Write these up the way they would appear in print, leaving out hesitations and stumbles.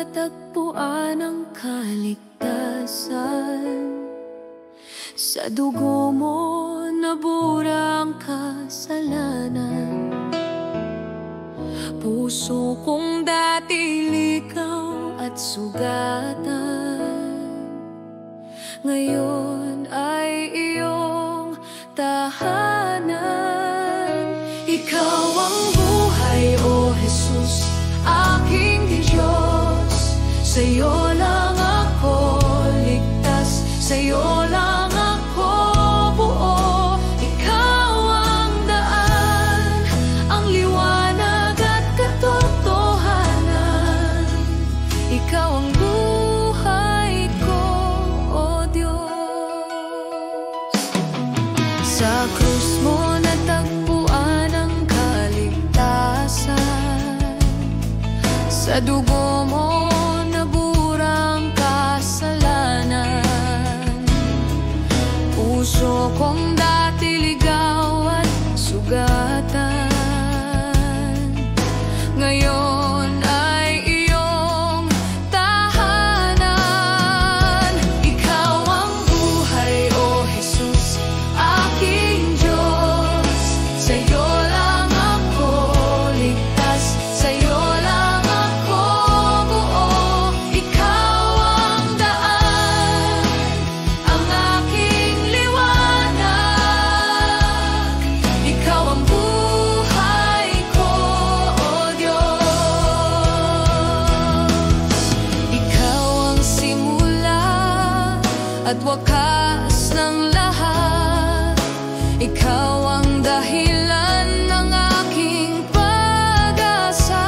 natagpuan ang kaligtasan. Sa dugo mo nabura ang kasalanan. Puso kong dati likaw at sugatan, ngayon ay iyong tahanan. Ikaw ang buhay, O Jesus, aking Diyos. Sa'yo lang ako ligtas, sa'yo lang ako buo. Ikaw ang daan, ang liwanag at katotohanan. Ikaw ang buhay ko, O Diyos. Sa krus mo natagpuan ang kaligtasan. Sa dugo mo nabura ang kasalanan. Puso kong dati ligaw at sugatan, ngayon ay iyong tahanan. Ikaw ang buhay, O Jesus, aking Diyos. Sa'yo lang ako ligtas, sa'yo lang ako buo. Ikaw ang daan, ang aking liwanag. Ikaw ang buhay ko, O Diyos. Ikaw ang simula at wakas ng lahat. Ikaw ang dahilan ng aking pag-asa.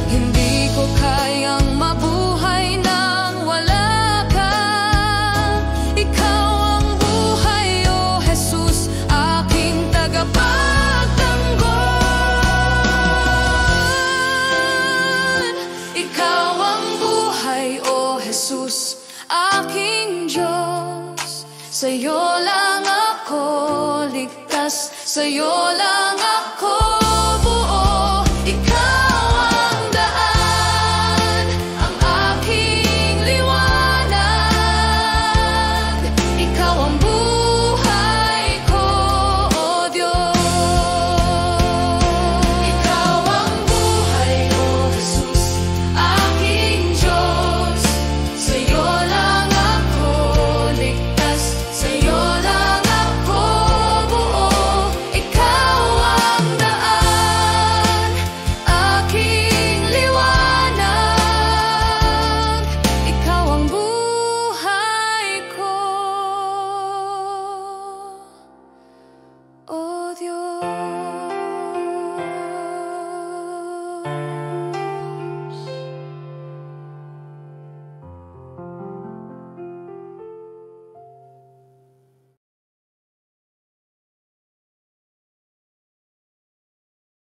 Hindi ko kayang mabuhay nang wala ka. Ikaw ang buhay, O Jesus, aking tagapagtanggol. Ikaw ang buhay, O Jesus, aking Diyos. Sa'yo lang ako ligtas, sa'yo lang